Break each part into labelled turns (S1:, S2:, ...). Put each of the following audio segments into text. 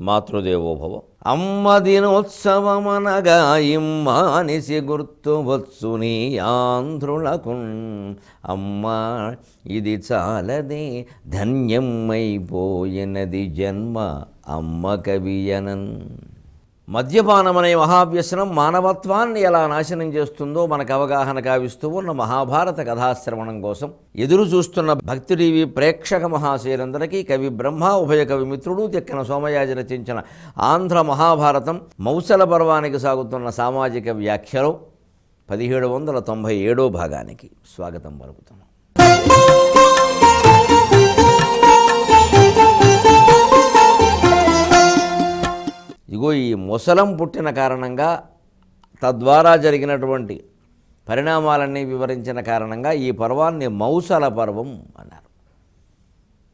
S1: మాతృదేవోభవ. అమ్మ దినోత్సవమనగా ఇమ్మానిసి గుర్తు వచ్చుని ఆంధ్రులకున్. అమ్మ ఇది చాలదే ధన్యమైపోయినది జన్మ అమ్మ కవియనన్. మద్యపానం అనే మహావ్యసనం మానవత్వాన్ని ఎలా నాశనం చేస్తుందో మనకు అవగాహన కావిస్తూ ఉన్న మహాభారత కథాశ్రవణం కోసం ఎదురు చూస్తున్న భక్తి టీవీ ప్రేక్షక మహాశయులందరికీ కవి బ్రహ్మ, ఉభయ కవి మిత్రుడు తిక్కన సోమయాజి రచించిన ఆంధ్ర మహాభారతం మౌసల పర్వానికి సాగుతున్న సామాజిక వ్యాఖ్యలో 1797 భాగానికి స్వాగతం పలుకుతున్నాం. ఇగో ఈ ముసలం పుట్టిన కారణంగా తద్వారా జరిగినటువంటి పరిణామాలన్నీ వివరించిన కారణంగా ఈ పర్వాన్ని మౌసల పర్వం అన్నారు.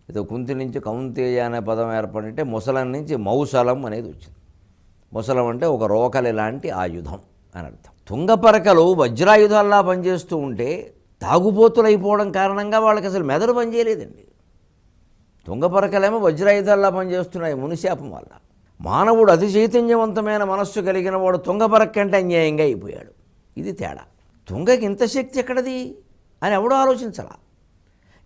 S1: ఇది కుంతి నుంచి కౌంతేయ అనే పదం ఏర్పడితే ముసలం నుంచి మౌసలం అనేది వచ్చింది. ముసలం అంటే ఒక రోకలి లాంటి ఆయుధం అని అర్థం. తుంగపరకలు వజ్రాయుధాల్లా పనిచేస్తూ ఉంటే తాగుబోతులు అయిపోవడం కారణంగా వాళ్ళకి అసలు మెదడు పనిచేయలేదండి. తుంగపరకలేమో వజ్రాయుధాల్లా పనిచేస్తున్నాయి మునిశాపం వల్ల. మానవుడు అతి చైతన్యవంతమైన మనస్సు కలిగిన వాడు తుంగపరక కంటే అన్యాయంగా అయిపోయాడు. ఇది తేడా. తుంగకి ఇంత శక్తి ఎక్కడది అని ఎవడో ఆలోచించాలా.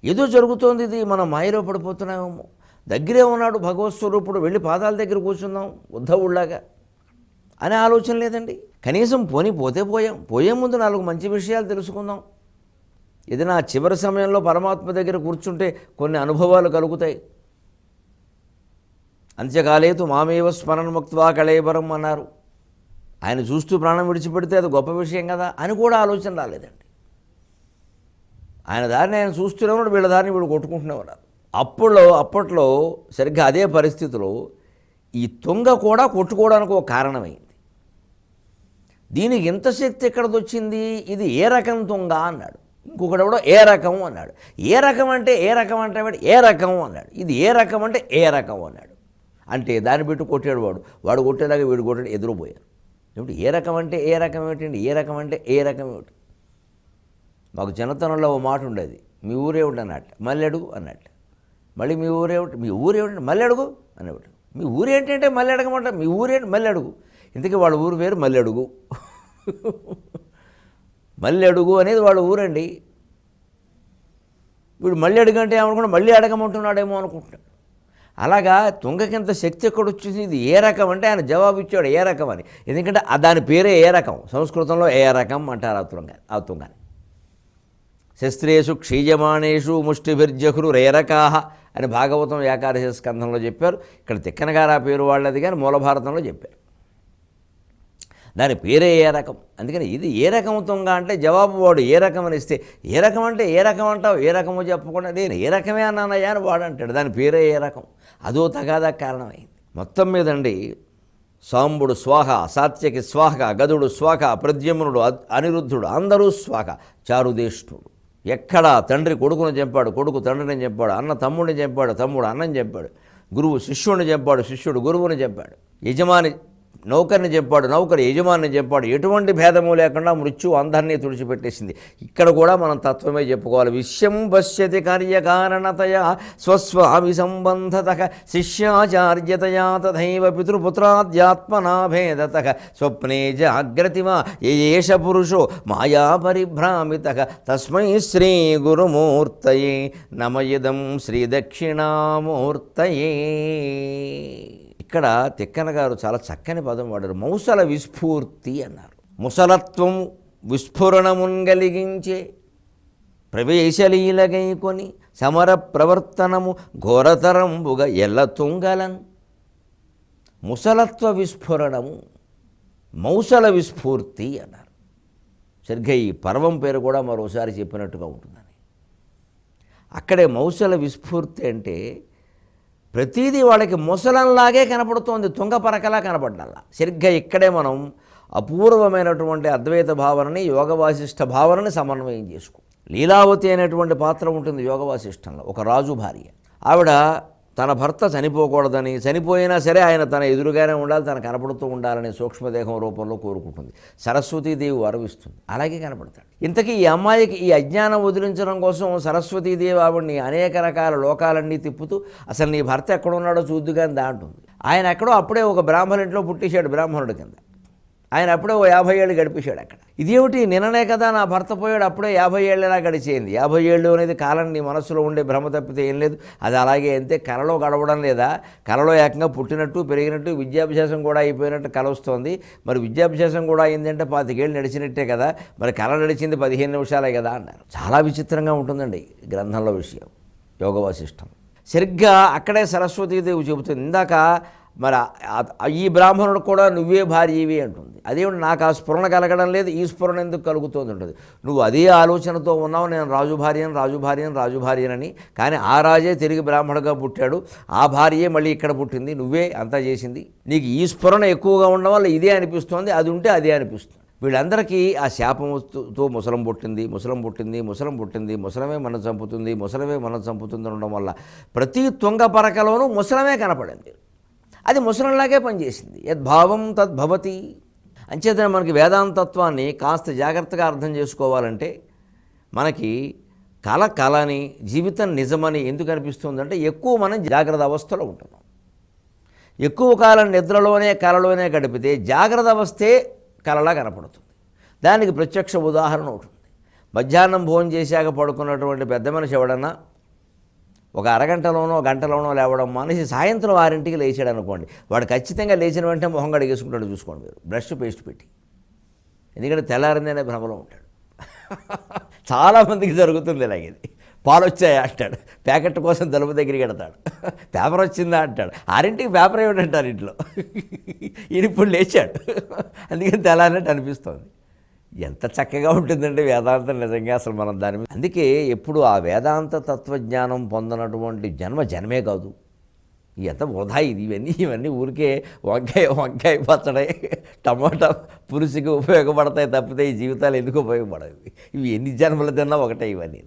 S1: ఏదో జరుగుతోంది, ఇది మనం మాయలో పడిపోతున్నామేమో. దగ్గరే ఉన్నాడు భగవత్ స్వరూపుడు, వెళ్ళి పాదాల దగ్గర కూర్చుందాం ఉద్ధవుళ్లాగా అనే ఆలోచన లేదండి. కనీసం పోతే పోయే ముందు 4 మంచి విషయాలు తెలుసుకుందాం. ఇది నా చివరి సమయంలో పరమాత్మ దగ్గర కూర్చుంటే కొన్ని అనుభవాలు కలుగుతాయి. అంత్యకాలేతు మామేవ స్మరణముక్త్వా కళేబరం అన్నారు. ఆయన చూస్తూ ప్రాణం విడిచిపెడితే అది గొప్ప విషయం కదా అని కూడా ఆలోచన రాలేదండి. ఆయన దారిని ఆయన చూస్తూనే ఉన్నాడు, వీళ్ళ దారిని వీళ్ళు కొట్టుకుంటూనే ఉన్నారు. అప్పట్లో సరిగ్గా అదే పరిస్థితిలో ఈ తుంగ కూడా కొట్టుకోవడానికి ఒక కారణమైంది. దీనికి ఇంత శక్తి ఎక్కడదొచ్చింది, ఇది ఏ రకం తుంగ అన్నాడు. ఇంకొకటి ఎవడో ఏ రకం అన్నాడు. ఏ రకం అంటే ఏ రకం అంటే ఏ రకం అన్నాడు. ఇది ఏ రకం అంటే ఏ రకం అన్నాడు. అంటే దాన్ని పెట్టి కొట్టాడు వాడు కొట్టేలాగా వీడు కొట్టాడు, ఎదురుపోయారు. ఏమిటి ఏ రకం అంటే ఏ రకం ఏమిటండి, ఏ రకం అంటే ఏ రకం ఏమిటి. మాకు చిన్నతనంలో ఓ మాట ఉండేది, మీ ఊరేమిటి అన్నట్టు, మళ్ళీ అడుగు అన్నట్టు. మళ్ళీ మీ ఊరేమిటి మళ్ళీ అడుగు అనేవాడు. మీ ఊరేంటంటే మళ్ళీ అడగమంట, మీ ఊరేంటి మళ్ళీ అడుగు. ఇంతకీ వాళ్ళ ఊరు పేరు మళ్ళీ అడుగు. మళ్ళీ అడుగు అనేది వాళ్ళ ఊరండి. వీడు మళ్ళీ అడుగంటే ఏమనుకుంటా మళ్ళీ అడగమంటున్నాడేమో అనుకుంటున్నాడు. అలాగా తుంగకింత శక్తి ఎక్కడొచ్చింది, ఇది ఏ రకం అంటే ఆయన జవాబు ఇచ్చాడు ఏ రకం అని. ఎందుకంటే దాని పేరే ఏ రకం, సంస్కృతంలో ఏ రకం అంటారు ఆ తుంగని. శస్త్రేషు క్షీయమాణేషు ముష్టిభిర్జహ్రు రేరకాహ అని భాగవతం ఏకాదశి స్కంధంలో చెప్పారు. ఇక్కడ తిక్కన గారు ఆ పేరు వాళ్ళది కానీ మూల భారతంలో చెప్పారు. దాని పేరే ఏ రకం. అందుకని ఇది ఏ రకం తుంగ అంటే జవాబు వాడు ఏ రకం అని ఇస్తే, ఏ రకం అంటే ఏ రకం అంటావు, ఏ రకమో చెప్పకుండా నేను ఏ రకమే అన్నానయ్యా అని వాడు అంటాడు. దాని పేరే ఏ రకం. అదో తగాదా కారణమైంది. మొత్తం మీదండి సాంబుడు స్వాహ, సాత్యకి స్వాహ, గదుడు స్వాహ, ప్రద్యుమ్నుడు, అనిరుద్ధుడు అందరూ స్వాహ, చారుదేష్ణుడు. ఎక్కడా తండ్రి కొడుకును చంపాడు, కొడుకు తండ్రిని చంపాడు, అన్న తమ్ముడిని చంపాడు, తమ్ముడు అన్నని చంపాడు, గురువు శిష్యుడిని చంపాడు, శిష్యుడు గురువుని చంపాడు, యజమాని నౌకర్ని చంపాడు, నౌకరు యజమానిని చంపాడు. ఎటువంటి భేదము లేకుండా మృత్యు అందరినీ తుడిచిపెట్టేసింది. ఇక్కడ కూడా మనం తత్వమే చెప్పుకోవాలి. విశ్వం పశ్యతి కార్యకారణతయా స్వస్వామి సంబంధత శిష్యాచార్యతయా తథైవ పితృపుత్రాధ్యాత్మనాభేదత స్వప్నే జాగ్రతిమా ఏష పురుషో మాయా పరిభ్రామిత తస్మై శ్రీ గురుమూర్తయే నమయిదం శ్రీ దక్షిణామూర్తయే. ఇక్కడ తిక్కన గారు చాలా చక్కని పదం వాడారు, మౌసల విస్ఫూర్తి అన్నారు. ముసలత్వం విస్ఫురణమున్ కలిగించే ప్రవేశలీలగైకొని సమర ప్రవర్తనము ఘోరతరంబుగా ఎల్ల తుంగలన్. ముసలత్వ విస్ఫురణము మౌసల విస్ఫూర్తి అన్నారు. సరిగ్గా ఈ పర్వం పేరు కూడా మరోసారి చెప్పినట్టుగా ఉంటుందని. అక్కడే మౌసల విస్ఫూర్తి అంటే ప్రతిదీ వాళ్ళకి ముసలంలాగే కనపడుతోంది, తుంగపరకలా కనపడ్డల్లా. సరిగ్గా ఇక్కడే మనం అపూర్వమైనటువంటి అద్వైత భావనని, యోగ వాసిష్ఠ భావనని సమన్వయం చేసుకో. లీలావతి అనేటువంటి పాత్ర ఉంటుంది యోగ వాసిష్ఠంలో, ఒక రాజు భార్య. ఆవిడ తన భర్త చనిపోకూడదని, చనిపోయినా సరే ఆయన తన ఎదురుగానే ఉండాలి, తన కనపడుతూ ఉండాలని సూక్ష్మదేహం రూపంలో కోరుకుంటుంది. సరస్వతీదేవి వరవిస్తుంది, అలాగే కనపడతాడు. ఇంతకీ ఈ అమ్మాయికి ఈ అజ్ఞానం వదిలించడం కోసం సరస్వతీదేవి ఆవిడ్ని అనేక రకాల లోకాలన్నీ తిప్పుతూ అసలు నీ భర్త ఎక్కడున్నాడో చూద్దుగాని దాంటుంది. ఆయన ఎక్కడో అప్పుడే ఒక బ్రాహ్మణుడింట్లో పుట్టేశాడు, బ్రాహ్మణుడి కింద. ఆయన అప్పుడే ఓ 50 ఏళ్ళు గడిపేశాడు అక్కడ. ఇదేమిటి, నిన్ననే కదా నా భర్త పోయాడు, అప్పుడే 50 ఏళ్ళు ఎలా గడిచేయింది? 50 ఏళ్ళు అనేది కాలం నీ మనసులో ఉండే భ్రమ తప్పితే ఏం లేదు. అది అలాగే అంతే. కలలో గడవడం లేదా? కలలో ఏకంగా పుట్టినట్టు పెరిగినట్టు విద్యాభ్యాసం కూడా అయిపోయినట్టు కల వస్తుంది. మరి విద్యాభ్యాసం కూడా అయిందంటే 25 ఏళ్ళు నడిచినట్టే కదా. మరి కల నడిచింది 15 నిమిషాలే కదా అన్నారు. చాలా విచిత్రంగా ఉంటుందండి గ్రంథంలో విషయం. యోగ వాసిష్టం సరిగ్గా అక్కడే సరస్వతీదేవి చెబుతుంది. ఇందాక మరి ఈ బ్రాహ్మణుడు కూడా నువ్వే భార్యవి అంటుంది. అదేమిటి, నాకు ఆ స్ఫురణ కలగడం లేదు, ఈ స్ఫురణ ఎందుకు కలుగుతుంది ఉంటుంది. నువ్వు అదే ఆలోచనతో ఉన్నావు, నేను రాజుభార్యనని. కానీ ఆ రాజే తిరిగి బ్రాహ్మణుడిగా పుట్టాడు, ఆ భార్యే మళ్ళీ ఇక్కడ పుట్టింది, నువ్వే అంతా చేసింది. నీకు ఈ స్ఫురణ ఎక్కువగా ఉండడం వల్ల ఇదే అనిపిస్తోంది, అది ఉంటే అదే అనిపిస్తుంది. వీళ్ళందరికీ ఆ శాపంతో ముసలం పుట్టింది, ముసలమే మనం చంపుతుంది ఉండడం వల్ల ప్రతి తుంగ పరకలోనూ ముసలమే కనపడింది. అది ముసలంలాగే పనిచేసింది. యద్భావం తద్భవతి. అంచేతనే మనకి వేదాంతత్వాన్ని కాస్త జాగ్రత్తగా అర్థం చేసుకోవాలంటే మనకి కలని, జీవితం నిజమని ఎందుకు అనిపిస్తుందంటే ఎక్కువ మనం జాగ్రత్త అవస్థలో ఉంటున్నాం. ఎక్కువ కాలం నిద్రలోనే కలలోనే గడిపితే జాగ్రత్త అవస్థే కలలా కనపడుతుంది. దానికి ప్రత్యక్ష ఉదాహరణ ఉంటుంది. మధ్యాహ్నం భోజనం చేశాక పడుకున్నటువంటి పెద్ద మనిషి ఎవడన్నా ఒక అరగంటలోనో గంటలోనో లేవడం మానేసి సాయంత్రం 6ంటికి లేచాడు అనుకోండి, వాడు ఖచ్చితంగా లేచిన వెంటనే మొహం కడిగేసుకుంటాడు. చూసుకోండి మీరు, బ్రష్ పేస్ట్ పెట్టి. ఎందుకంటే తెల్లారిందనే భ్రమలో ఉంటాడు. చాలామందికి జరుగుతుంది ఇలాగేది. పాలు వచ్చాయా అంటాడు, ప్యాకెట్ కోసం తలుపు దగ్గరికి వెడతాడు. పేపర్ వచ్చిందా అంటాడు, 6ంటికి పేపర్ ఏమిటంటారు ఇంట్లో. ఈయన ఇప్పుడు లేచాడు, అందుకని తెల్లారినట్టు అనిపిస్తుంది. ఎంత చక్కగా ఉంటుందంటే వేదాంతం నిజంగా అసలు మనం దాని మీద. అందుకే ఎప్పుడు ఆ వేదాంత తత్వజ్ఞానం పొందనటువంటి జన్మే కాదు. ఎంత వృధా ఇది. ఇవన్నీ ఊరికే వంకాయ పచ్చడి, టమాటా పులుసుకి ఉపయోగపడతాయి తప్పితే ఈ జీవితాలు ఎందుకు ఉపయోగపడవు. ఇవి ఎన్ని జన్మలు తిన్నా ఒకటే. ఇవన్నీ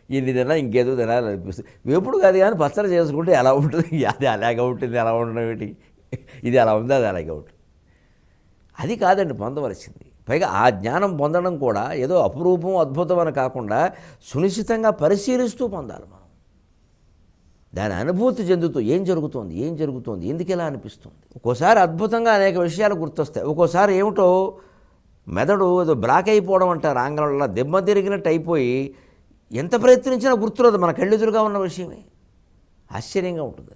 S1: ఎన్ని తిన్నా ఇంకేదో తినాలి అనిపిస్తుంది. వేపుడు కాదు కానీ పచ్చడి చేసుకుంటే ఎలా ఉంటుంది, అది అలాగే ఉంటుంది, ఎలా ఉండడం ఏంటి, ఇది అలా ఉంది, అది అలాగే ఉంటుంది. అది కాదండి పొందవలసింది. పైగా ఆ జ్ఞానం పొందడం కూడా ఏదో అపురూపం అద్భుతం అని కాకుండా సునిశ్చితంగా పరిశీలిస్తూ పొందాలి మనం. దాని అనుభూతి చెందుతూ ఏం జరుగుతోంది, ఎందుకు ఇలా అనిపిస్తుంది. ఒక్కోసారి అద్భుతంగా అనేక విషయాలు గుర్తొస్తాయి. ఒక్కోసారి ఏమిటో మెదడు ఏదో బ్లాక్ అయిపోవడం అంటారు ఆంగ్లంలో, దెబ్బ తిరిగినట్టు అయిపోయి ఎంత ప్రయత్నించినా గుర్తురాదు, మన కళ్ళెదురుగా ఉన్న విషయమే. ఆశ్చర్యంగా ఉంటుంది.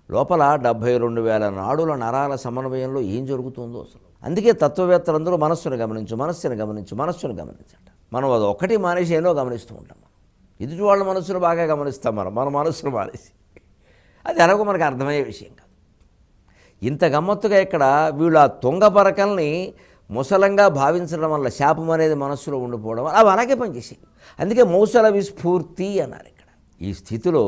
S1: లోపల 72,000 నాడుల నరాల సమన్వయంలో ఏం జరుగుతుందో అసలు. అందుకే తత్వవేత్తలందరూ మనస్సును గమనించంట. మనం అది ఒక్కటి మానేసి ఏదో గమనిస్తూ ఉంటాం. ఎదుటి వాళ్ళ మనస్సును బాగా గమనిస్తాం, మన మనస్సును మానేసి. అది ఎలాగో మనకు అర్థమయ్యే విషయం కాదు. ఇంత గమ్మత్తుగా ఇక్కడ వీళ్ళు ఆ తుంగ పరకల్ని ముసలంగా భావించడం వల్ల శాపం అనేది మనస్సులో ఉండిపోవడం అవి అలాగే పనిచేసాయి. అందుకే మౌసల విస్ఫూర్తి అన్నారు ఇక్కడ. ఈ స్థితిలో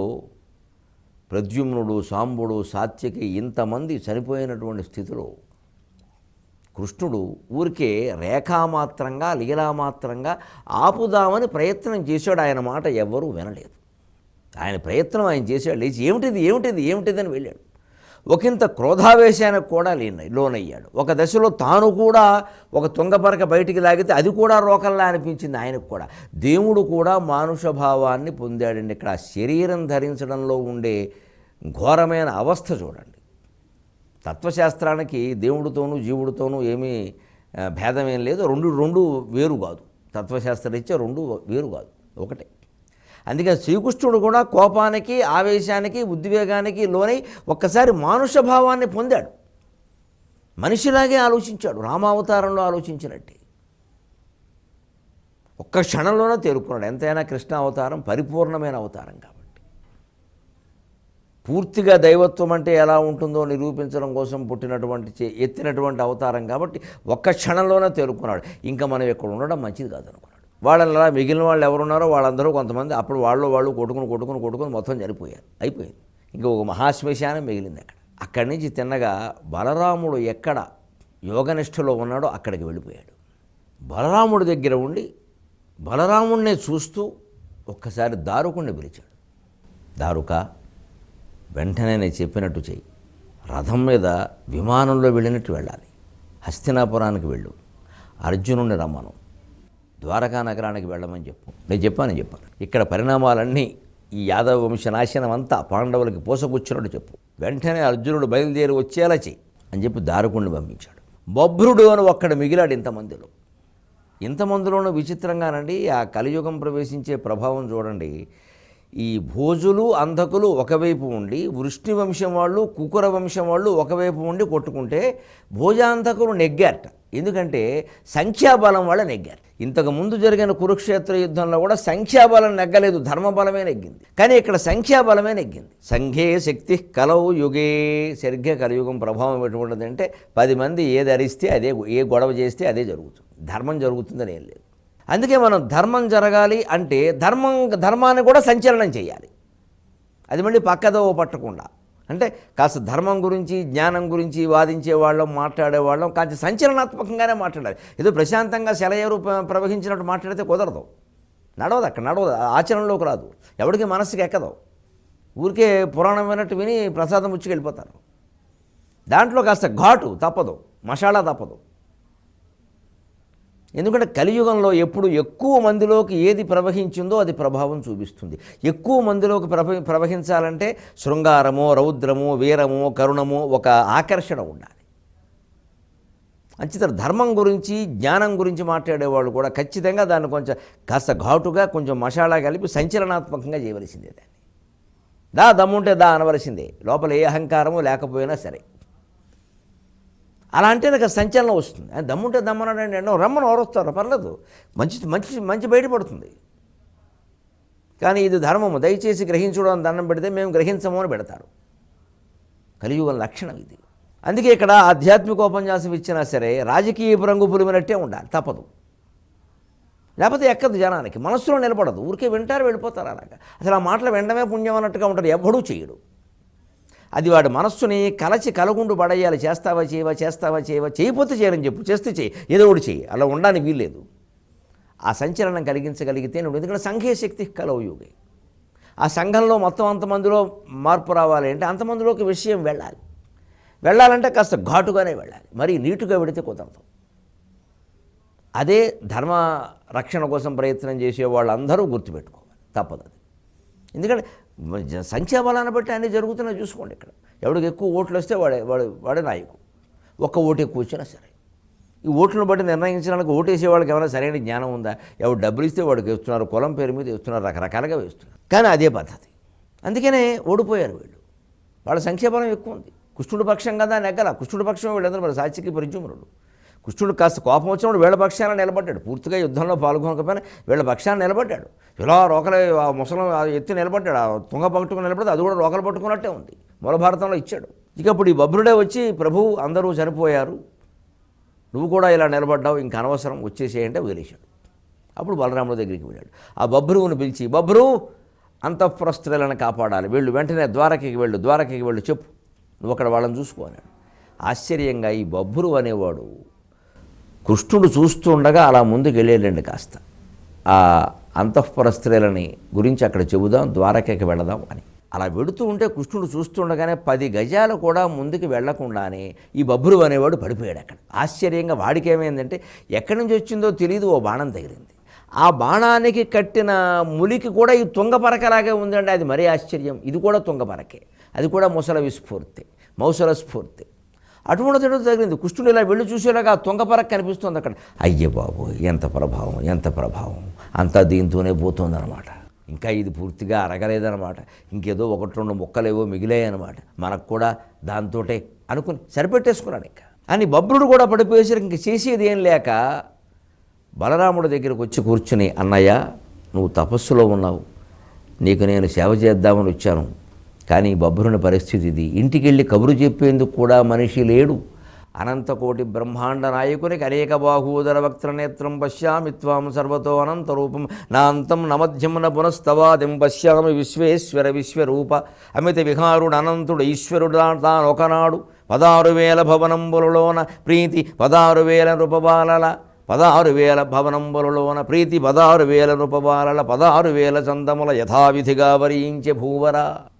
S1: ప్రద్యుమ్నుడు, సాంబుడు, సాత్యకి ఇంతమంది చనిపోయినటువంటి స్థితిలో కృష్ణుడు ఊరికే రేఖామాత్రంగా లీలామాత్రంగా ఆపుదామని ప్రయత్నం చేశాడు. ఆయన మాట ఎవ్వరూ వినలేదు. ఆయన ప్రయత్నం ఆయన చేశాడు. లేచి ఏమిటిది అని వెళ్ళాడు. ఒకంత క్రోధావేశానికి కూడా లోనయ్యాడు. ఒక దశలో తాను కూడా ఒక తుంగపరక బయటికి లాగితే అది కూడా రోకల్లా అనిపించింది ఆయనకు కూడా. దేవుడు కూడా మానుష భావాన్ని పొందాడండి. ఇక్కడ శరీరం ధరించడంలో ఉండే ఘోరమైన అవస్థ చూడండి. తత్వశాస్త్రానికి దేవుడితోనూ జీవుడితోనూ ఏమీ భేదమేం లేదు. రెండు వేరు కాదు. తత్వశాస్త్రరీత్యా రెండు వేరు కాదు, ఒకటే. అందుకని శ్రీకృష్ణుడు కూడా కోపానికి, ఆవేశానికి, ఉద్వేగానికి లోనై ఒక్కసారి మానుష భావాన్ని పొందాడు. మనిషిలాగే ఆలోచించాడు, రామావతారంలో ఆలోచించినట్టే. ఒక్క క్షణంలోనే తేరుకున్నాడు. ఎంతైనా కృష్ణ అవతారం పరిపూర్ణమైన అవతారం కాబట్టి. పూర్తిగా దైవత్వం అంటే ఎలా ఉంటుందో నిరూపించడం కోసం ఎత్తినటువంటి అవతారం కాబట్టి ఒక్క క్షణంలోనే తేరుకున్నాడు. ఇంకా మనం ఇక్కడ ఉండడం మంచిది కాదనుకున్నాడు. వాళ్ళలా మిగిలిన వాళ్ళు ఎవరున్నారో వాళ్ళందరూ కొంతమంది అప్పుడు వాళ్ళు కొట్టుకుని మొత్తం అయిపోయింది. ఇంకా ఒక మహాశ్మశానం మిగిలింది అక్కడ. అక్కడి నుంచి తిన్నగా బలరాముడు ఎక్కడ యోగనిష్టలో ఉన్నాడో అక్కడికి వెళ్ళిపోయాడు. బలరాముడి దగ్గర ఉండి బలరాముడినే చూస్తూ ఒక్కసారి దారుకుణ్ణి పిలిచాడు. దారుక, వెంటనే నేను చెప్పినట్టు చెయ్యి. రథం మీద విమానంలో వెళ్ళినట్టు వెళ్ళాలి. హస్తినాపురానికి వెళ్ళు. అర్జునుడిని రమ్మను. ద్వారకా నగరానికి వెళ్ళమని చెప్పు. నేను చెప్పాను. ఇక్కడ పరిణామాలన్నీ ఈ యాదవ వంశ నాశనం అంతా పాండవులకి పోసగుచ్చినట్టు చెప్పు. వెంటనే అర్జునుడు బయలుదేరి వచ్చేలా చెయ్యి అని చెప్పి దారుకుణ్ణి పంపించాడు. బభ్రుడు అని ఒక్కడు మిగిలాడు ఇంతమందిలో. ఇంతమందిలోనూ విచిత్రంగానండి ఆ కలియుగం ప్రవేశించే ప్రభావం చూడండి. ఈ భోజులు అంధకులు ఒకవైపు ఉండి, వృష్ణి వంశం వాళ్ళు కుకుర వంశం వాళ్ళు ఒకవైపు ఉండి కొట్టుకుంటే భోజాంధకులు నెగ్గారట. ఎందుకంటే సంఖ్యాబలం వల్ల నెగ్గారు. ఇంతకు ముందు జరిగిన కురుక్షేత్ర యుద్ధంలో కూడా సంఖ్యాబలం నెగ్గలేదు, ధర్మబలమే నెగ్గింది. కానీ ఇక్కడ సంఖ్యాబలమే నెగ్గింది. సంఘే శక్తి కలవు యుగే. సరిగ్గా కలియుగం ప్రభావం ఎటువంటిది అంటే 10 మంది ఏది అరిస్తే అదే, ఏ గొడవ చేస్తే అదే జరుగుతుంది. ధర్మం జరుగుతుందని ఏం లేదు. అందుకే మనం ధర్మం జరగాలి అంటే ధర్మాన్ని కూడా సంచలనం చేయాలి. అది మళ్ళీ పక్కదో పట్టకుండా. అంటే కాస్త ధర్మం గురించి జ్ఞానం గురించి వాదించే వాళ్ళం, మాట్లాడేవాళ్ళం కాస్త సంచలనాత్మకంగానే మాట్లాడాలి. ఏదో ప్రశాంతంగా సెలయేరు ప్రవహించినట్టు మాట్లాడితే కుదరదు, నడవదు, అక్కడ నడవదు, ఆచరణలోకి రాదు, ఎవరికి మనసుకి ఎక్కదు. ఊరికే పురాణం విన్నట్టు విని ప్రసాదం ముచ్చుకెళ్ళిపోతారు. దాంట్లో కాస్త ఘాటు తప్పదు, మసాలా తప్పదు. ఎందుకంటే కలియుగంలో ఎప్పుడు ఎక్కువ మందిలోకి ఏది ప్రవహించిందో అది ప్రభావం చూపిస్తుంది. ఎక్కువ మందిలోకి ప్రవహించాలంటే శృంగారమో, రౌద్రమో, వీరమో, కరుణమో ఒక ఆకర్షణ ఉండాలి. అంచేత ధర్మం గురించి జ్ఞానం గురించి మాట్లాడేవాళ్ళు కూడా ఖచ్చితంగా దాన్ని కొంచెం కాస్త ఘాటుగా కొంచెం మసాలా కలిపి సంచలనాత్మకంగా చేయవలసిందే. దాన్ని దమ్ముంటే అనవలసిందే, లోపల ఏ అహంకారమో లేకపోయినా సరే. అలా అంటే నాకు సంచలనం వస్తుంది. దమ్ముంటే దమ్మన్నాడండి, ఎన్నో రమ్మను ఓరొస్తారు, పర్లేదు, మంచి మంచి మంచి బయటపడుతుంది. కానీ ఇది ధర్మము, దయచేసి గ్రహించడం దండం పెడితే మేము గ్రహించము అని పెడతారు. కలియుగం లక్షణం ఇది. అందుకే ఇక్కడ ఆధ్యాత్మికోపన్యాసం ఇచ్చినా సరే రాజకీయ రంగు పులిమినట్టే ఉండాలి, తప్పదు. లేకపోతే ఎక్కదు, జనానికి మనస్సులో నిలబడదు, ఊరికే వింటారు వెళ్ళిపోతారు. అలాగా అసలు ఆ మాటలు వినడమే పుణ్యం అన్నట్టుగా ఉంటారు, ఎవ్వడూ చేయడు. అది వాడి మనస్సుని కలగుండు పడేయాలి. చేస్తావా చేయవా, చేస్తావా చేయవా, చేయకపోతే చేయని చెప్పు, చేస్తే చేయి, ఏదో ఒకటి చేయి, అలా ఉండడానికి వీల్లేదు. ఆ సంచలనం కలిగించగలిగితే నువ్వు, ఎందుకంటే సంఘే శక్తి కలవు యుగే. ఆ సంఘంలో మొత్తం అంతమందిలో మార్పు రావాలి అంటే అంతమందిలోకి విషయం వెళ్ళాలంటే కాస్త ఘాటుగానే వెళ్ళాలి, మరీ నీటుగా వెడితే కుదరదు. అదే ధర్మ రక్షణ కోసం ప్రయత్నం చేసే వాళ్ళందరూ గుర్తుపెట్టుకోవాలి, తప్పదు. ఎందుకంటే సంఖ్యాబలాన్ని బట్టి అన్నీ జరుగుతున్నాయి చూసుకోండి. ఇక్కడ ఎవడికి ఎక్కువ ఓట్లు వస్తే వాడే నాయకుడు, ఒక్క ఓటు ఎక్కువ వచ్చినా సరే. ఈ ఓట్లను బట్టి నిర్ణయించడానికి ఓటేసే వాళ్ళకి ఏమైనా సరైన జ్ఞానం ఉందా? ఎవరు డబ్బులు ఇస్తే వాడికి వేస్తున్నారు, కులం పేరు మీద వేస్తున్నారు, రకరకాలుగా వేస్తున్నారు. కానీ అదే పద్ధతి. అందుకనే ఓడిపోయారు వీళ్ళు. వాళ్ళ సంఖ్యాబలం ఎక్కువ ఉంది. కృష్ణుడి పక్షం కదా నెగ్గల, కృష్ణుడి పక్షం వీళ్ళందరూ మరి సాత్వికి పరిచయములు. కృష్ణుడు కాస్త కోపం వచ్చినప్పుడు వీళ్ళ పక్షాన నిలబడ్డాడు. పూర్తిగా యుద్ధంలో పాల్గొనకపోయినా వీళ్ళ పక్షాన నిలబడ్డాడు. ఇలా రోకలు ఆ ముసలం ఎత్తి నిలబడ్డాడు, ఆ తుంగ పట్టుకుని నిలబడితే అది కూడా రోకలు పట్టుకున్నట్టే ఉంది. మూల భారతంలో ఇచ్చాడు. ఇక అప్పుడు ఈ బభ్రుడే వచ్చి, ప్రభు అందరూ చనిపోయారు, నువ్వు కూడా ఇలా నిలబడ్డావు, ఇంక అనవసరం, వచ్చేసేయంటే వదిలేశాడు. అప్పుడు బలరాముడి దగ్గరికి వెళ్ళాడు. ఆ బభ్రువుని పిలిచి, బభ్రు అంతఃపుర స్త్రీలను కాపాడాలి, వీళ్ళు వెంటనే ద్వారకకి వెళ్ళు, చెప్పు, నువ్వు అక్కడ వాళ్ళని చూసుకో అన్నాడు. ఆశ్చర్యంగా ఈ బభ్రు అనేవాడు కృష్ణుడు చూస్తుండగా అలా ముందుకు వెళ్ళేళ్ళండి. కాస్త ఆ అంతఃపుర స్త్రీలని గురించి అక్కడ చెబుదాం, ద్వారకకి వెళదాం అని అలా వెడుతూ ఉంటే కృష్ణుడు చూస్తుండగానే 10 గజాలు కూడా ముందుకు వెళ్లకుండానే ఈ బభ్రు అనేవాడు పడిపోయాడు అక్కడ. ఆశ్చర్యంగా వాడికి ఏమైందంటే ఎక్కడి నుంచి వచ్చిందో తెలియదు, ఓ బాణం తగిలింది. ఆ బాణానికి కట్టిన ములికి కూడా ఈ తుంగపరకలాగే ఉందండి. అది మరీ ఆశ్చర్యం. ఇది కూడా తుంగపరకే, అది కూడా ముసల విస్ఫూర్తి, మౌసల స్ఫూర్తి. అటువంటి తగిలింది. కృష్ణుడు ఇలా వెళ్ళి చూసేలాగా తుంగపరక కనిపిస్తుంది అక్కడ. అయ్యే బాబు, ఎంత ప్రభావం, అంతా దీంతోనే పోతుందన్నమాట. ఇంకా ఇది పూర్తిగా అరగలేదన్నమాట. ఇంకేదో 1-2 ముక్కలేవో మిగిలాయన్నమాట. మనకు కూడా దాంతోటే అనుకుని సరిపెట్టేసుకున్నాడు. ఇంకా అని బభ్రుడు కూడా పడిపోయేసరికి ఇంక చేసేది ఏం లేక బలరాముడి దగ్గరికి వచ్చి కూర్చుని, అన్నయ్య, నువ్వు తపస్సులో ఉన్నావు, నీకు నేను సేవ చేద్దామని వచ్చాను. కానీ బభ్రుని పరిస్థితి ఇది. ఇంటికి వెళ్ళి కబురు చెప్పేందుకు కూడా మనిషి లేడు. అనంతకోటి బ్రహ్మాండ నాయకునికి అనేక బాహూదర వక్త్రనేత్రం పశ్యామి త్వాం సర్వతో అనంతరూపం నాంతం నమధ్యం న పునస్తవాదిం పశ్యామి విశ్వేశ్వర విశ్వరూప అమిత విహారుడు అనంతుడు ఈశ్వరుడు తానొకనాడు 16,000 భవనంబులలోన ప్రీతి 16,000 రూపబాలల 16,000 భవనంబులలోన ప్రీతి 16,000 రూపబాలల 16,000 చందముల యథావిధిగా వరించే భూవర.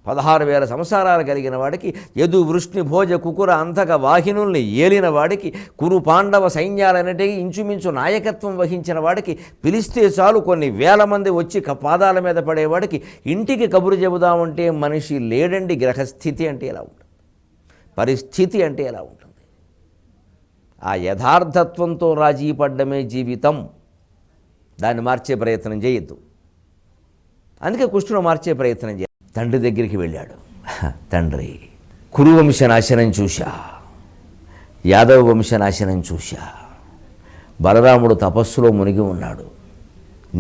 S1: 16,000 సంసారాలు కలిగిన వాడికి, యదు వృష్ణి భోజ కుకుర అంతక వాహినుల్ని ఏలిన వాడికి, కురు పాండవ సైన్యాలన్నిటికీ ఇంచుమించు నాయకత్వం వహించిన వాడికి, పిలిస్తే చాలు కొన్ని వేల మంది వచ్చి పాదాల మీద పడేవాడికి ఇంటికి కబురు చెబుదామంటే మనిషి లేడండి. గ్రహస్థితి అంటే ఇలా ఉంటుంది. పరిస్థితి అంటే ఎలా ఉంటుంది? ఆ యథార్థత్వంతో రాజీ పడ్డమే జీవితం. దాన్ని మార్చే ప్రయత్నం చేయొద్దు. అందుకే కృష్ణుడు మార్చే ప్రయత్నం చేయాలి. తండ్రి దగ్గరికి వెళ్ళాడు. తండ్రి, కురువంశ నాశనం చూశా, యాదవ వంశ నాశనం చూశా, బలరాముడు తపస్సులో మునిగి ఉన్నాడు,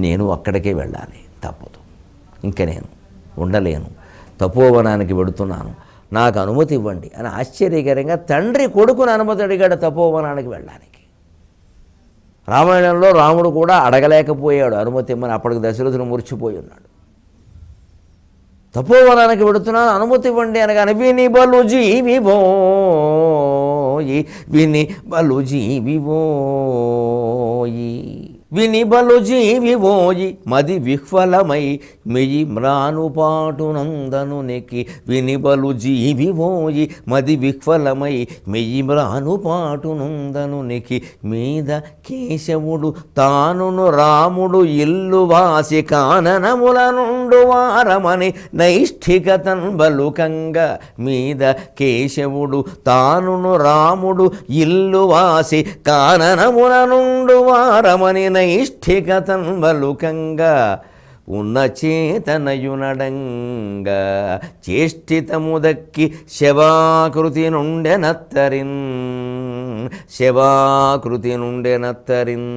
S1: నేను అక్కడికే వెళ్ళాలి, తప్పదు, ఇంక నేను ఉండలేను, తపోవనానికి వెడుతున్నాను, నాకు అనుమతి ఇవ్వండి అని ఆశ్చర్యకరంగా తండ్రి కొడుకుని అనుమతి అడిగాడు తపోవనానికి వెళ్ళడానికి. రామాయణంలో రాముడు కూడా అడగలేకపోయాడు అనుమతి ఇమ్మని. అప్పటికి దశరథుడు మూర్చిపోయి ఉన్నాడు. తపోవనానికి వెడుతున్నాను, అనుమతి ఇవ్వండి అనగానే విని బలు జీవివోయి, విని బలు జీవివోయి, విని బలు జీవివోయి, మది విహ్వలమై మెయి మ్రానుపాటు నందను నెక్కి, విని బలు జీవివోయి, మది విహ్వలమై మెయి మ్రానుపాటు నందను నెక్కి, మీద కేశవుడు తానును రాముడు ఇల్లు వాసి కాననముల నుండు వారమని నైష్ఠికతన్ బలుకంగా, మీద కేశవుడు తానును రాముడు ఇల్లు వాసి కాననముల నుండు వారమని నైష్ఠికతన్ బలుకంగా, ఉన్న చేతనయునడంగా చేష్టితము దక్కి శవాకృతి నుండెనత్తరిన్, శవాకృతి నుండెనత్తరిన్.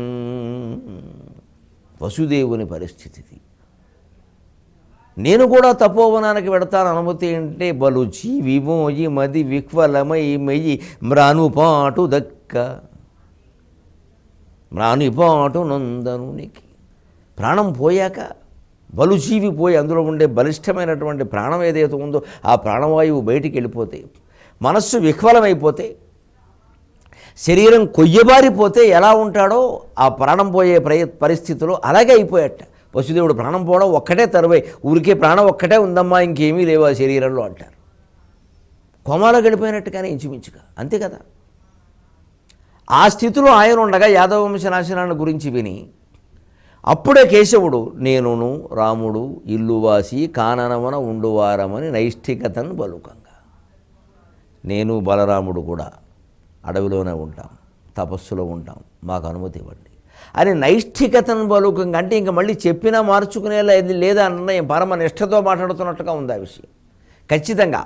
S1: వసుదేవుని పరిస్థితి. నేను కూడా తపోవనానికి వెడతాను, అనుమతి అంటే బలు జీవిమోయి మది విహ్వలమై మెయ్యి మ్రానుపాటు దక్క, మ్రానుపాటు నందనునికి. ప్రాణం పోయాక బలుజీవి పోయి అందులో ఉండే బలిష్టమైనటువంటి ప్రాణం ఏదైతే ఉందో ఆ ప్రాణవాయువు బయటికి వెళ్ళిపోతే, మనస్సు విహ్వలమైపోతే, శరీరం కొయ్యబారిపోతే ఎలా ఉంటాడో ఆ ప్రాణం పోయే పరిస్థితిలో అలాగే అయిపోయాట వసుదేవుడు. ప్రాణం పోవడం ఒక్కటే తరువై, ఊరికే ప్రాణం ఒక్కటే ఉందమ్మా, ఇంకేమీ లేవు ఆ శరీరంలో అంటారు. కోమాలో గడిపోయినట్టుగానే ఇంచుమించుగా, అంతే కదా. ఆ స్థితిలో ఆయన ఉండగా యాదవ వంశ నాశనాన్ని గురించి విని అప్పుడే కేశవుడు నేనును రాముడు ఇల్లువాసి కాననమున ఉండువారమని నైష్ఠికతను బలుకంగా, నేను బలరాముడు కూడా అడవిలోనే ఉంటాం, తపస్సులో ఉంటాం, మాకు అనుమతి ఇవ్వండి అని నైష్ఠికతను బలుకంగా. అంటే ఇంకా మళ్ళీ చెప్పినా మార్చుకునేలా లేదా అన్నయ్య పరమ నిష్ఠతో మాట్లాడుతున్నట్టుగా ఉంది ఆ విషయం. ఖచ్చితంగా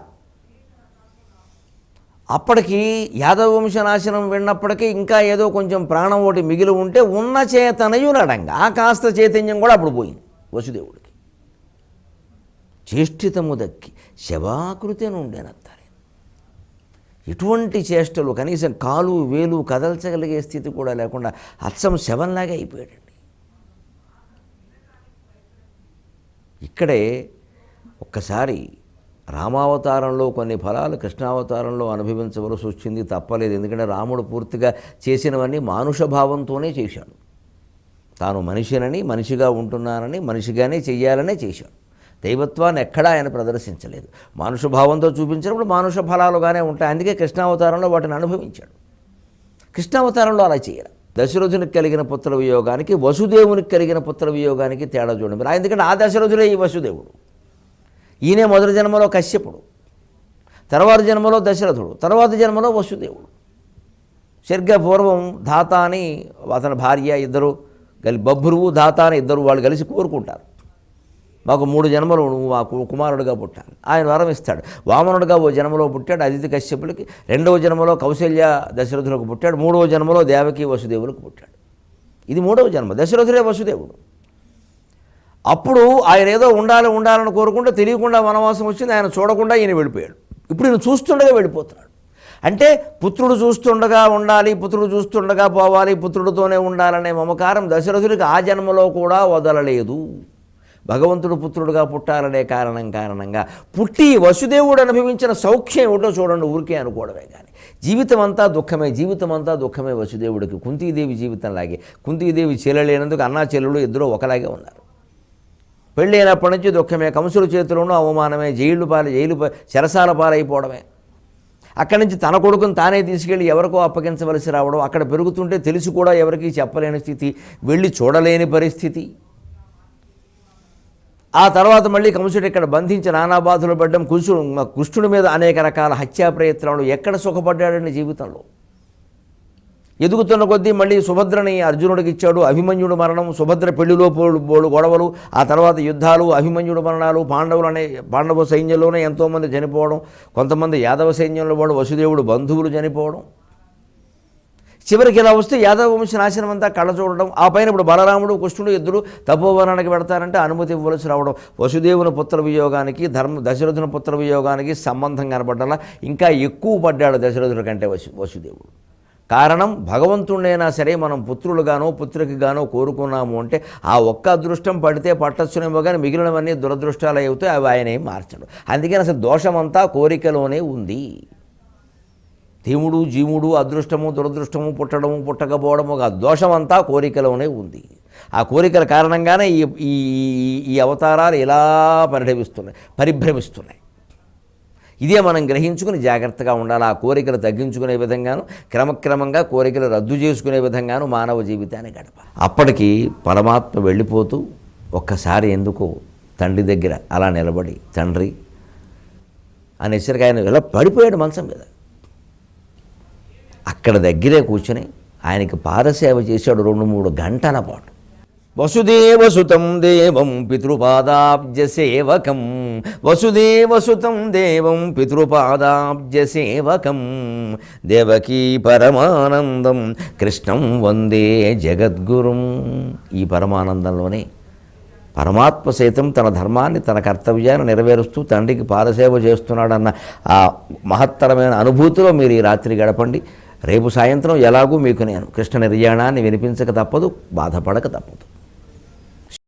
S1: అప్పటికి యాదవ వంశ నాశనం విన్నప్పటికీ ఇంకా ఏదో కొంచెం ప్రాణం ఒకటి మిగిలి ఉంటే ఉన్న చేతనయునడంగా ఆ కాస్త చైతన్యం కూడా అప్పుడు పోయింది వసుదేవుడికి. చేష్టితము దక్కి శవాకృతి నుండేనత్తారు. ఇటువంటి చేష్టలు, కనీసం కాలు వేలు కదల్చగలిగే స్థితి కూడా లేకుండా అచ్చం శవంలాగా అయిపోయాడండి. ఇక్కడే ఒక్కసారి రామావతారంలో కొన్ని ఫలాలు కృష్ణావతారంలో అనుభవించవలసి వచ్చింది, తప్పలేదు. ఎందుకంటే రాముడు పూర్తిగా చేసినవన్నీ మానుష భావంతోనే చేశాడు. తాను మనిషినని, మనిషిగా ఉంటున్నానని, మనిషిగానే చెయ్యాలనే చేశాడు. దైవత్వాన్ని ఎక్కడా ఆయన ప్రదర్శించలేదు. మానుష భావంతో చూపించినప్పుడు మానుష ఫలాలుగానే ఉంటాయి. అందుకే కృష్ణావతారంలో వాటిని అనుభవించాడు. కృష్ణావతారంలో అలా చేయాలి. దశరథునికి కలిగిన పుత్ర వియోగానికి వసుదేవునికి కలిగిన పుత్ర వియోగానికి తేడా చూడండి. ఎందుకంటే ఆ దశరథుడే ఈ వసుదేవుడు. ఈయనే మొదటి జన్మలో కశ్యపుడు, తర్వాత జన్మలో దశరథుడు, తర్వాత జన్మలో వసుదేవుడు. సరిగ్గా పూర్వం ధాత అని అతని భార్య ఇద్దరు బభ్రువు ధాత అని ఇద్దరు వాళ్ళు కలిసి కోరుకుంటారు, మాకు 3 జన్మలు నువ్వు మా కుమారుడిగా పుట్టాలి. ఆయన వరం ఇస్తాడు. వామనుడిగా ఓ జన్మలో పుట్టాడు అదితి కశ్యపులకి, 2వ జన్మలో కౌశల్య దశరథులకు పుట్టాడు, 3వ జన్మలో దేవకి వసుదేవులకు పుట్టాడు. ఇది 3వ జన్మ. దశరథుడే వసుదేవుడు. అప్పుడు ఆయన ఏదో ఉండాలని కోరుకుంటే తెలియకుండా వనవాసం వచ్చింది. ఆయన చూడకుండా ఈయన వెళ్ళిపోయాడు. ఇప్పుడు ఈయన చూస్తుండగా వెళ్ళిపోతున్నాడు. అంటే పుత్రుడు చూస్తుండగా ఉండాలి, పుత్రుడు చూస్తుండగా పోవాలి, పుత్రుడితోనే ఉండాలనే మమకారం దశరథుడికి ఆ జన్మలో కూడా వదలలేదు. భగవంతుడు పుత్రుడుగా పుట్టాలనే కారణంగా పుట్టి వసుదేవుడు అనుభవించిన సౌఖ్యం ఏమిటో చూడండి. ఊరికే అనుకోవడమే కానీ జీవితం అంతా దుఃఖమే వసుదేవుడికి. కుంతీదేవి జీవితంలాగే. కుంతీదేవి చెల్లెలేనందుకు అన్నా చెల్లెలు ఇద్దరూ ఒకలాగే ఉన్నారు. పెళ్ళి అయినప్పటి నుంచి దుఃఖమే, కంసుల చేతిలోనూ అవమానమే, జైలు చెరసాల పాలైపోవడమే. అక్కడి నుంచి తన కొడుకుని తానే తీసుకెళ్ళి ఎవరికో అప్పగించవలసి రావడం, అక్కడ పెరుగుతుంటే తెలిసి కూడా ఎవరికీ చెప్పలేని స్థితి, వెళ్ళి చూడలేని పరిస్థితి. ఆ తర్వాత మళ్ళీ కంసుడు ఇక్కడ బంధించి నానా బాధలు పడ్డం, కృష్ణుడి మీద అనేక రకాల హత్యా ప్రయత్నాలు. ఎక్కడ సుఖపడ్డాడండి జీవితంలో? ఎదుగుతున్న కొద్దీ మళ్ళీ సుభద్రని అర్జునుడికి ఇచ్చాడు. అభిమన్యుడు మరణం, సుభద్ర పెళ్లిలో బోడు గొడవలు, ఆ తర్వాత యుద్ధాలు, అభిమన్యుడు మరణాలు, పాండవ సైన్యంలోనే ఎంతోమంది చనిపోవడం, కొంతమంది యాదవ సైన్యంలో వాడు వసుదేవుడు బంధువులు చనిపోవడం. చివరికి ఇలా వస్తే యాదవ వంశ నాశనం అంతా కళ్ళ చూడడం. ఆ పైన ఇప్పుడు బలరాముడు కృష్ణుడు ఇద్దరు తపోవనానికి పెడతారంటే అనుమతి ఇవ్వవలసి రావడం. వసుదేవుని పుత్ర వియోగానికి దశరథుని పుత్ర వియోగానికి సంబంధం కనపడ్డలా ఇంకా ఎక్కువ పడ్డాడు దశరథుడి కంటే వసుదేవుడు. కారణం, భగవంతుడైనా సరే మనం పుత్రులుగానో పుత్రికగానో కోరుకున్నాము అంటే ఆ ఒక్క అదృష్టం పడితే పట్టచ్చునేమో కానీ మిగిలినవన్నీ దురదృష్టాలు అవుతాయి. అవి ఆయన ఏం మార్చడు. అందుకని అసలు దోషమంతా కోరికలోనే ఉంది. దేవుడు జీవుడు అదృష్టము దురదృష్టము పుట్టడము పుట్టకపోవడము కాదు, దోషమంతా కోరికలోనే ఉంది. ఆ కోరికల కారణంగానే ఈ అవతారాలు ఇలా పరిభ్రమిస్తున్నాయి. ఇదే మనం గ్రహించుకుని జాగ్రత్తగా ఉండాలి. ఆ కోరికలు తగ్గించుకునే విధంగాను, క్రమక్రమంగా కోరికలు రద్దు చేసుకునే విధంగాను మానవ జీవితాన్ని గడపాలి. అప్పటికి పరమాత్మ వెళ్ళిపోతూ ఒక్కసారి ఎందుకో తండ్రి దగ్గర అలా నిలబడి, తండ్రి అనేసరికి ఆయన ఇలా పడిపోయాడు మంచం మీద. అక్కడ దగ్గరే కూర్చొని ఆయనకి పాదసేవ చేశాడు 2-3 గంటల పాటు. వసుదేవసుతం దేవం పితృపాదాబ్జ సేవకం, వసుదేవసుతం దేవం పితృపాదాబ్జ సేవకం, దేవకీ పరమానందం కృష్ణం వందే జగద్గురుం. ఈ పరమానందంలోనే పరమాత్మ సైతం తన ధర్మాన్ని, తన కర్తవ్యాన్ని నెరవేరుస్తూ తండ్రికి పాదసేవ చేస్తున్నాడన్న ఆ మహత్తరమైన అనుభూతిలో మీరు ఈ రాత్రి గడపండి. రేపు సాయంత్రం ఎలాగూ మీకు నేను కృష్ణ నిర్యాణాన్ని వినిపించక తప్పదు, బాధపడక తప్పదు.